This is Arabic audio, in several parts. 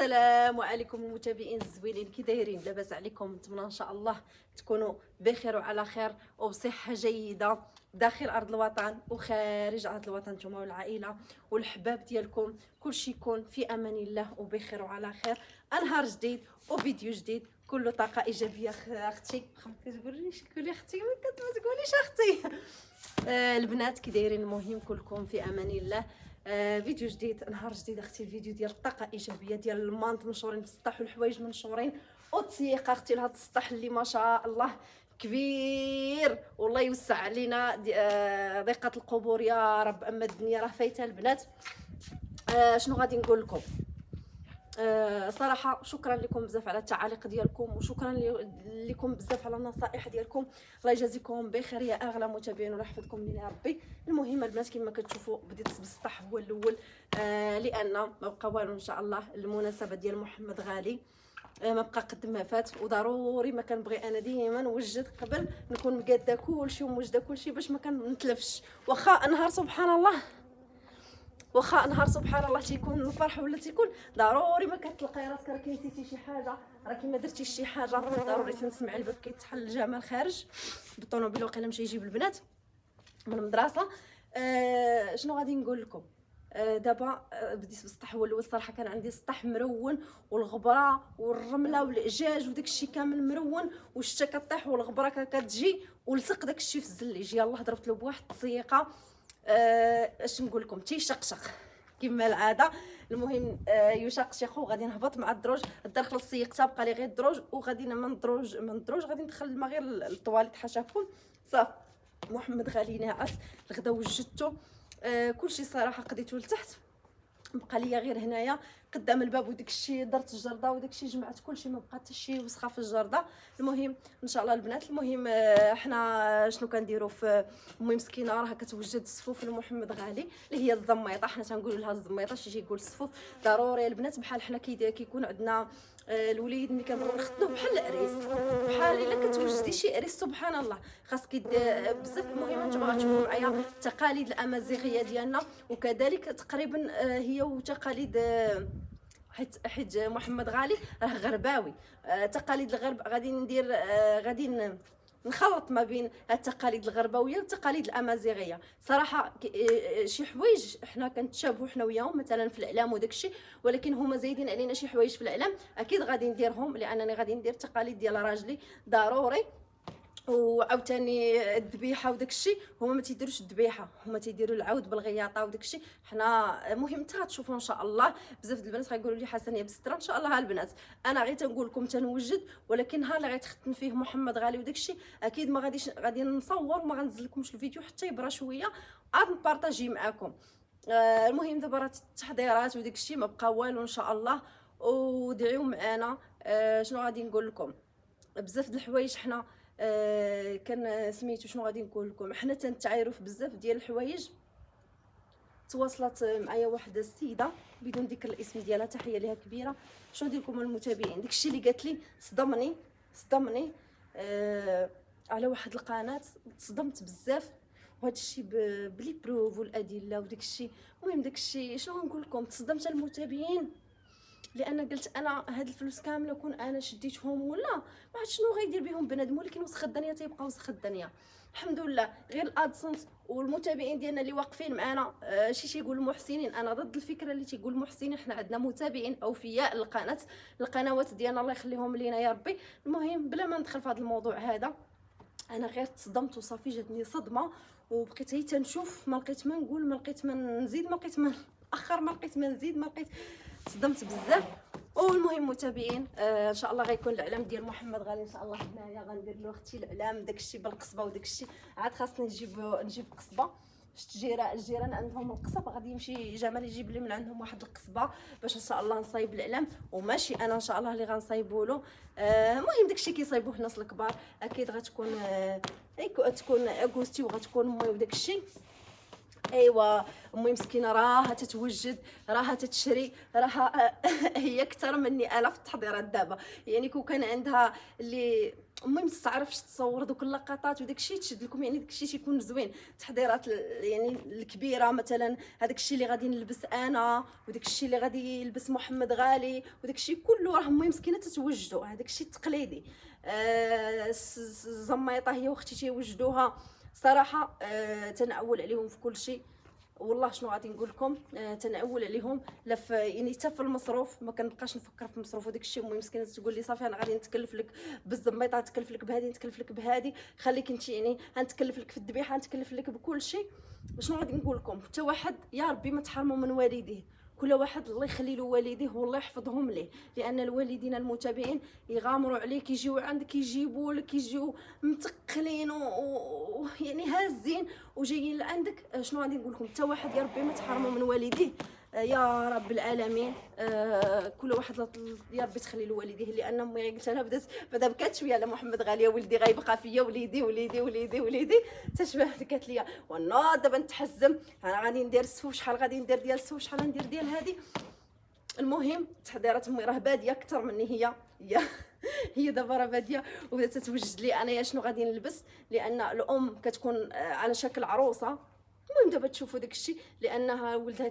السلام عليكم المتابعين الزوينين، كي دايرين؟ لاباس عليكم؟ نتمنى ان شاء الله تكونوا بخير وعلى خير وبصحه جيده داخل ارض الوطن وخارج ارض الوطن، نتوما والعائله والحباب ديالكم كلشي يكون في امان الله وبخير وعلى خير. نهار جديد وفيديو جديد كله طاقه ايجابيه. اختي كتقولي اختي، ما تقوليش اختي. البنات كي دايرين؟ المهم كلكم في امان الله. فيديو جديد، نهار جديد اختي. الفيديو ديال الطاقه ايجابيه، ديال المانط منشورين في السطح والحوايج منشورين وتسييقه اختي لهذا السطح اللي ما شاء الله كبير، والله يوسع علينا ضيقه القبور يا رب. اما الدنيا راه فايته البنات. شنو غادي نقول لكم؟ صراحه شكرا لكم بزاف على التعاليق ديالكم، وشكرا لكم بزاف على النصائح ديالكم. الله يجازيكم بخير يا اغلى متابعين ولا يحفظكم لنا ربي. المهم البنات كما كتشوفوا بديت بالسطح هو الاول، لان ما بقى والو ان شاء الله. المناسبه ديال محمد غالي ما بقى قد ما فات، وضروري ما كنبغي انا ديما نوجد قبل نكون مقاده كلشي وموجده كلشي باش ما كنتلفش. واخا نهار سبحان الله تيكون الفرح ولا تيكون ضروري ما كتلقاي راسك راكي نسيتي شي حاجه، راكي ما درتيش شي حاجه، ضروري تنسمع الباب كيتحل الجمال خارج بالطوموبيل وقيلا مشى يجيب البنات من المدرسه. شنو غادي نقول لكم؟ دابا بديت بالسطح هو الاول. الصراحه كان عندي سطح مرون، والغبره والرمله والاعجاج وداك الشيء كامل مرون، والشتا كطيح والغبره كتجي ولصق داك الشيء في الزليج. يلاه ضربت له بواحد التصيقه. اش نقول لكم؟ تيشقشق كما العاده. المهم يشقشق، وغادي نهبط مع الدروج. الدار خلص سيقتها، بقى لي غير الدروج، وغادي من الدروج غادي ندخل الماء غير الطواليت حاشاكم. صافي محمد غالي ناعس، الغدا وجدته. كلشي صراحه قضيته لتحت، بقى ليا غير هنايا قدام الباب وداك الشيء درت الجرده وداك الشيء جمعت كلشي، ما بقى حتى شي وسخه في الجرده. المهم ان شاء الله البنات، المهم حنا شنو كنديروا في امي مسكينه راه كتوجد الصفوف لمحمد غالي اللي هي الزميطه، حنا تنقولوا لها الزميطه، شي يقول الصفوف. ضروري البنات بحال حنا كيكون عندنا الوليد ملي كنبغيو نختنوه بحال العريس، بحال الا كتوجدي شي عريس سبحان الله خاصك بزاف. المهم نتوما غتشوفوا معايا التقاليد الامازيغيه ديالنا، وكذلك تقريبا هي وتقاليد حيت محمد غالي راه غرباوي. تقاليد الغرب غادي ندير غادي نخلط ما بين التقاليد الغربويه والتقاليد الامازيغيه. صراحه شي حوايج حنا كنتشابهوا حنا وياهم مثلا في الاعلام وداك الشيء، ولكن هما زايدين علينا شي حوايج في الاعلام اكيد غادي نديرهم، لانني غادي ندير التقاليد ديال راجلي ضروري. وعاوتاني الذبيحه وداك الشيء هما ما تيديروش الذبيحه، هما تيديروا العود بالغياطه وداك الشيء. حنا المهم حتى غتشوفوا ان شاء الله. بزاف د البنات غيقولوا لي حسنيه بالستره ان شاء الله. ها البنات انا غير تنقول لكم تنوجد، ولكن نهار اللي غيتختم فيه محمد غالي وداك الشيء اكيد ما غادي نصور وما غنزل لكمش الفيديو حتى يبرا شويه، عاد نبارطاجي معكم. المهم دابا راه التحضيرات وداك الشيء ما بقى والو ان شاء الله، ودعيو معنا. شنو غادي نقول لكم؟ بزاف د الحوايج حنا كان سميتو شنو غادي نقول لكم، حنا تنتعايروا في بزاف ديال الحوايج. تواصلت معايا واحده السيده بدون ذكر الاسم ديالها، تحيه ليها كبيره. شنو ندير لكم المتابعين؟ داكشي اللي قالت لي صدمني على واحد القناه، تصدمت بزاف. وهذا الشيء بلي بروف والادله وداك الشيء. المهم داك الشيء شنو نقول لكم، تصدمت المتابعين، لان قلت انا هاد الفلوس كامله كون انا شديتهم ولا ما عرفت شنو غيدير بهم بنادم، ولكن وسخ الدنيا تيبقى وسخ الدنيا. الحمد لله غير الادسنس والمتابعين ديالنا اللي واقفين معنا. شي يقول المحسنين، انا ضد الفكره اللي تيقول المحسنين. حنا عندنا متابعين اوفياء القنوات ديالنا الله يخليهم لينا يا ربي. المهم بلا ما ندخل في هذا الموضوع هذا، انا غير تصدمت وصافي جاتني صدمه، وبقيت هي تنشوف، ما لقيت ما نقول، ما لقيت ما نزيد، ما لقيت ما ناخر، ما لقيت ما نزيد، ما لقيت. صدمت بزاف. والمهم متابعين ان شاء الله غيكون الاعلام ديال محمد غالي ان شاء الله هنايا، غندير له اختي الاعلام داكشي بالقصبه وداكشي عاد خاصني نجيب قصبه. شت الجيران عندهم القصب، غادي يمشي جمال يجيب لي من عندهم واحد القصبه باش ان شاء الله نصايب الاعلام، وماشي انا ان شاء الله اللي غنصايبوا له. المهم داكشي كيصايبوه الناس الكبار، اكيد غتكون تكون اغوستي وغتكون امي وداكشي. ايوا امي مسكينه راها تتوجد، راها تتشري، راها هي اكثر مني انا في التحضيرات دابا. يعني كون كان عندها اللي المهم تعرفش تصور دوك اللقطات وداك الشيء تشد لكم، يعني داك الشيء تيكون زوين. التحضيرات يعني الكبيره، مثلا هذاك الشيء اللي غادي نلبس انا، وداك الشيء اللي غادي يلبس محمد غالي، وداك الشيء كله راه المهم مسكينه تتوجدوا. هذاك الشيء التقليدي. الزميطه هي واختي تيوجدوها صراحه. تنعول عليهم في كل شيء. والله شنو غادي نقول لكم، تنعول عليهم لا في يعني حتى في المصروف ما كنبقاش نفكر في المصروف وداك الشيء. المهم مسكينه تقول لي صافي انا غادي نتكلف لك بالزميطه، نتكلف لك بهذه، نتكلف لك بهذه، خليك انت يعني غنتكلف لك في الذبيحه، نتكلف لك بكل شيء. شنو غادي نقول لكم، حتى واحد يا ربي ما تحرموا من والديه. كل واحد الله يخلي له والديه والله يحفظهم ليه، لان الوالدين المتابعين يغامروا عليك، يجيو عندك يجيبوا لك، يجيو متقلين يعني هازين وجايين لعندك. شنو غادي نقول لكم، حتى واحد يا ربي ما تحرموا من والديه يا رب العالمين. كل واحد يا ربي تخلي له والديه، لان امي قلت انا بدا بكات شويه على محمد غاليه، ولدي غيبقى فيا، وليدي وليدي وليدي وليدي تشبه. قالت لي ونوض دابا نتحزم، انا غادي ندير السفوف، شحال غادي ندير ديال السفوف، شحال ندير ديال هذه. المهم تحضيرات امي راه باديه اكثر مني هي دابا راه باديه وبدات تتوجد لي انايا شنو غادي نلبس، لان الام كتكون على شكل عروسه. المهم دابا تشوفوا داك الشيء، لانها ولدها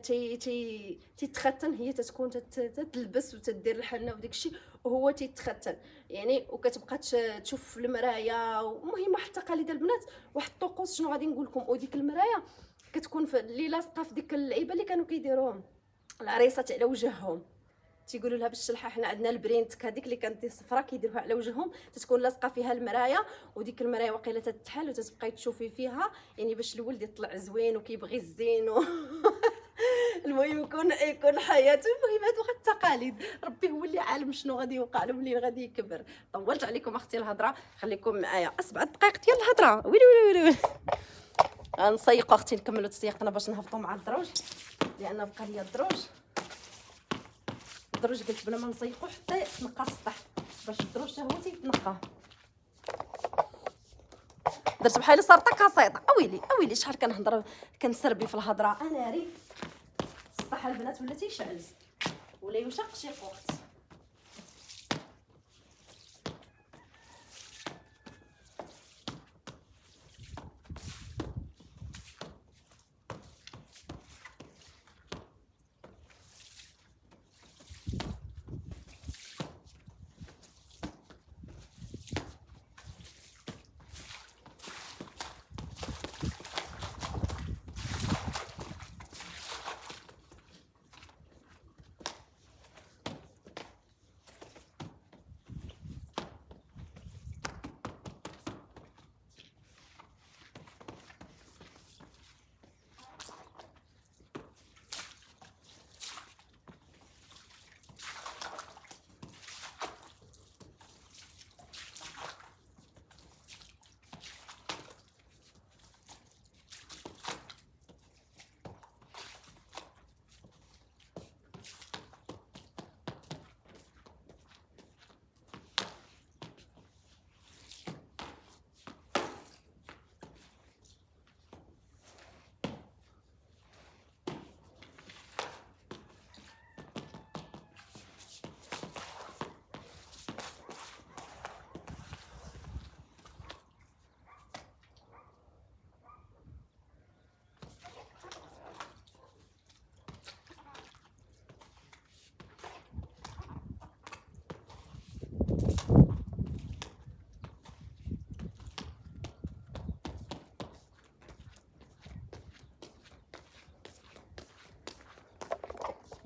تيتختن، هي تتكون تتلبس وتدير الحنه وداك الشيء، وهو تيتختن يعني، وكتبقى تشوف في المرايه. المهم واحد تقاليد البنات، واحد الطقوس. شنو غادي نقول لكم، وديك المرايه كتكون اللي لاصقه في ديك اللعيبه اللي كانوا كيديروهم العريسات على وجههم، تيقولوا لها بالشلحه. حنا عندنا البرينت هذيك اللي كانت صفراء كيديروها على وجههم، تتكون لاصقه فيها المرايه، وديك المرايه واقيلا تتحل وتتبقاي تشوفي فيها، يعني باش الولد يطلع زوين وكيبغي الزين المهم يكون حياته. المهم هادو غير التقاليد، ربي هو اللي عالم شنو غادي يوقع له ملي غادي يكبر. طولت عليكم اختي الهضره، خليكم معايا 7 دقائق ديال الهضره. ويلي ويلي ويلي غنسيقوا اختي، نكملوا تسيقنا باش نهبطوا مع الدروج، لان بقى ليا الدروج قلت بلا ما نسيقو حتى يتنقى السطح، باش الدروج حتى هو تيتنقى. درت بحال سرطه كاسيطه. اويلي شحال كنهضر كنسربي في الهضره، انا ري السطح البنات ولا تيشعل ولا يشق شي وقت.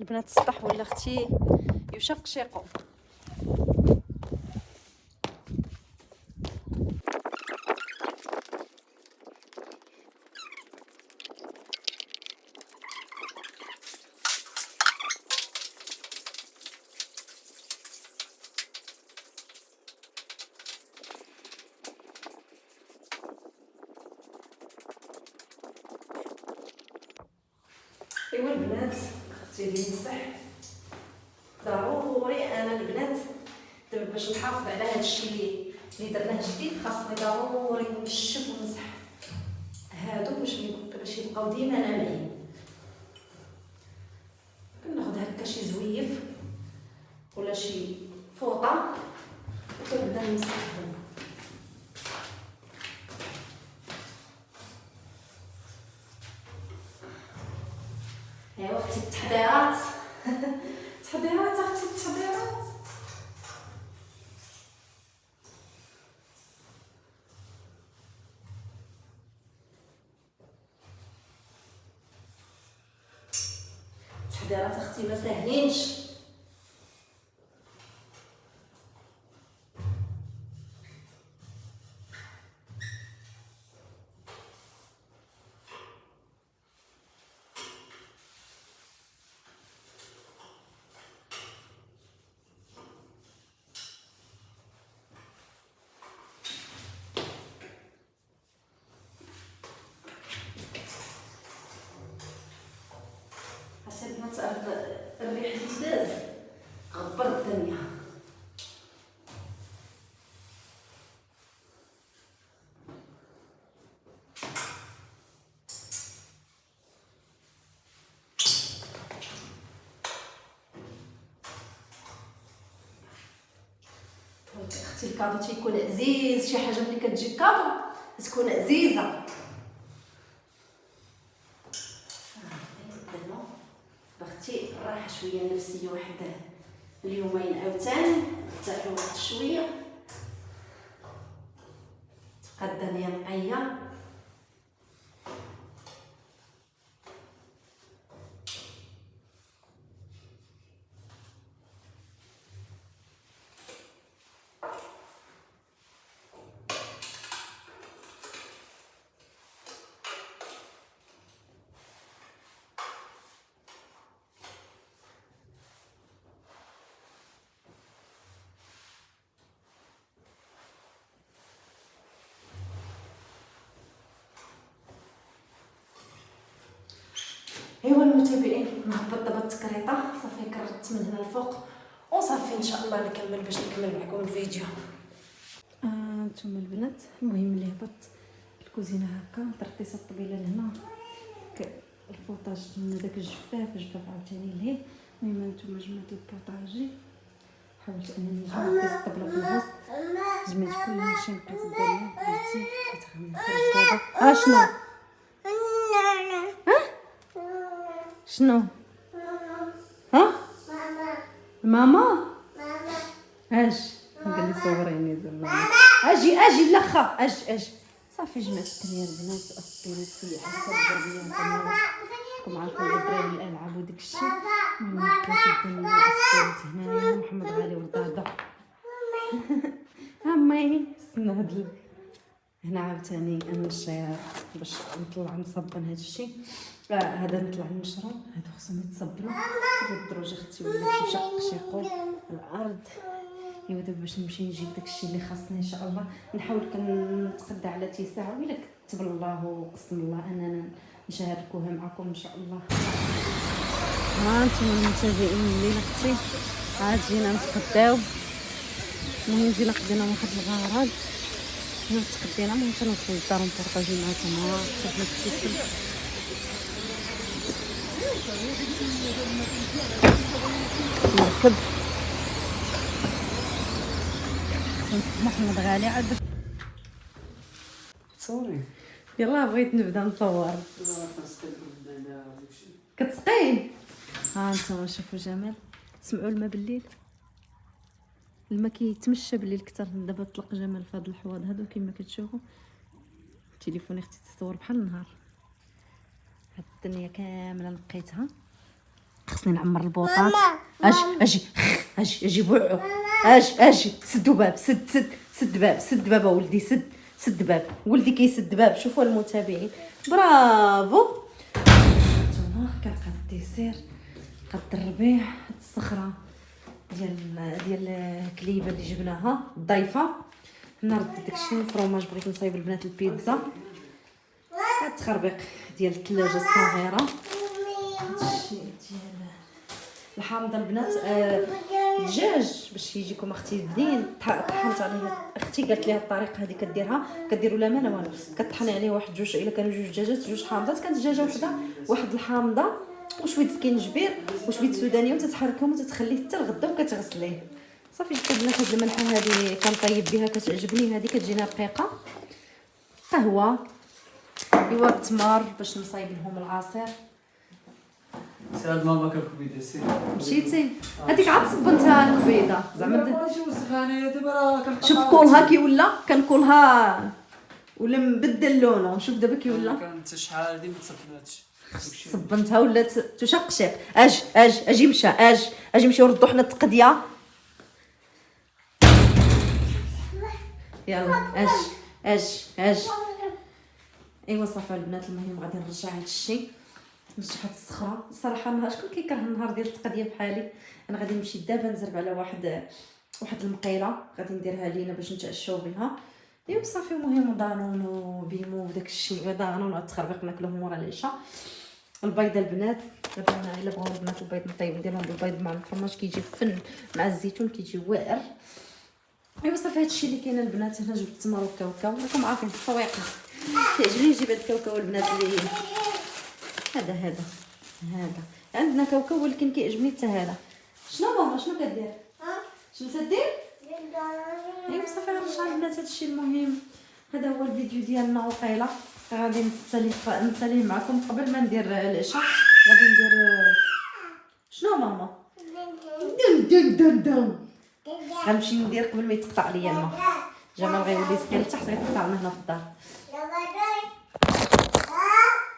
البنات السطح ولا اختي يشق شيقو. ايوا البنات اختي ديال الصح ضروري انا البنات دابا باش نحافظ على هذا الشيء اللي درناه جديد، خاصني ضروري نشف ونمسح هادو باش يبقاو ديما ناعمين. كناخذ هكا شي زويف ولا شي فوطه وكنبدا نمسحهم. ايوا اختي التحضيرات تحضيرات اختي التحضيرات. التحضيرات اختي ما ساهلينش. عشان البنات الريح اللي داز غبر الدنيا. اختي الكادو تيكون عزيز، شي حاجه ملي كتجي كادو تكون عزيزه. بغيتي راحه شويه نفسيه واحد اليومين عاوتاني ارتاحي واحد شويه تبقى الدنيا نقيه. ايوا المتابعين، نهبط دابا التكريطه صافي كررت من هنا الفوق وصافي ان شاء الله نكمل باش نكمل معكم الفيديو. نتوما البنات، المهم ملي هبطت الكوزينه هكا درت الطبيله لهنا البوطاج من داك الجفاف عاوتاني لهيه. المهم نتوما جمعت البوطاجي، حاولت انني نجمع الطبله في الوسط، جمعت كلشي بقيت الدنيا بغيتي كتغني دابا. شنو شنو ماما اش قال لي صوريني زعما اجي لاخا اجي صافي. جمعت الدنيا البنات اصبرت في حسب الدربيه كما عارفين الدراري الالعاب وداك الشيء. بقيت الدنيا اصبرت هنايا محمد غالي ورضاضه امي استنى هنا عاوتاني نشير باش نطلع نصبن هذا الشيء. هذا نطلع نشرو، هادو خصهم يتصبروا. صافي الدروج اختي ولا شقشقوا الارض. ايوا دابا باش نمشي نجيب داكشي اللي خاصني ان شاء الله. نحاول كنتقدى على تيساع ولا كتب الله وقسم الله اننا نشاركوها معكم ان شاء الله. انتم المتابعين الليله اختي عاد جينا نتقداو. المهم جينا قدينا واحد الغرض تقدينا، المهم تنوصلوا للدار ونبارطاجي معكم صافي التيفل. نركب محمد غالي عاد تصوري. يلا بغيت نبدا نصور. كتسقين نتوما شوفوا جمال. سمعوا الماء بالليل، الماء كيتمشى بالليل كثر. دابا طلق جمال في هاد الحواض هادو كما كتشوفوا. تليفوني اختي تصور بحال النهار. هاد الدنيا كامله نقيتها. خصني نعمر البوطات. اجي بوعو اجي سدوا باب سد باب ولدي سد باب ولدي كيسد باب. شوفوا المتابعين برافو. نتوما كنلقى الديسير قد الربيع. هاد الصخره ديال الكليبه اللي جبناها الضيفه. هنا رديت داكشي الفرomاج، بغيت نصايب البنات البيتزا. هاد التخربيق ديال الثلاجه الصغيره. هادشي ديال الحامضه البنات. الدجاج باش يجيكم اختي زين طحنت عليه. اختي قالت لي الطريقه هذه كديروا لا ما والو. كطحني عليه واحد جوج، الا كانوا جوج دجاجات جوج حامضات، كانت دجاجه وحده واحد الحامضه وشويه سكينجبير وشويه سودانيه وتتحركهم وتتخليه حتى الغدا وكتغسليه. صافي جبت البنات هاد الملحه هذه كنطيب بها كتعجبني. هذه كتجينا رقيقه. قهوه ايوا التمر باش نصايب لهم العصير. سير هاد ماما كالكبيده سير. مشيتي هذيك عاد صبنتها الكبيده زعما ماشي وسخه انا دابا راه كنبقى شوف كولها كي ولا كنكولها ولا مبدل لونه. شوف دابا كي ولا كانت شحال هادي ما تصبناتش. صبنتها ولات تشقشق. اجي مشى اجي نمشيو نردو حنا التقديه. يلا اجي ايوا صافي البنات. المهم غادي نرجع هاد الشيء نشحط الصخره. الصراحه النهار شكون كيكره النهار ديال التقديه بحالي. انا غادي نمشي دابا نزرب على واحد المقيله غادي نديرها لينا باش نتعشاو بها. ايوا صافي. المهم دانون وبيمو وداك الشيء دانون والتخربيق ناكلوه مورا العشاء. البيضه البنات دابا الا بغاو البنات البيض نطيب نديرهم بالبيض مع الفرماج كيجي فن مع الزيتون كيجي واعر. ايوا صافي هادشي اللي كاين البنات. هنا جبت التمر والكاوكاو راكم عارفين السويقه كيعجبني نجيب هاد الكاوكاو البنات اللي هذا عندنا كاوكاو ولكن كيعجبني حتى هذا. شنو ماما شنو كدير؟ شنو تدير؟ ايوا صافي غنرجع البنات هادشي. المهم هذا هو الفيديو ديالنا وقيله غادي نساليه معكم قبل ما ندير العشاء. غادي ندير شنو ماما؟ دن غنمشي ندير قبل ما يتقطع ليا الماء. جمال غيولي سقي لتحت غيتقطع لنا هنا في الدار.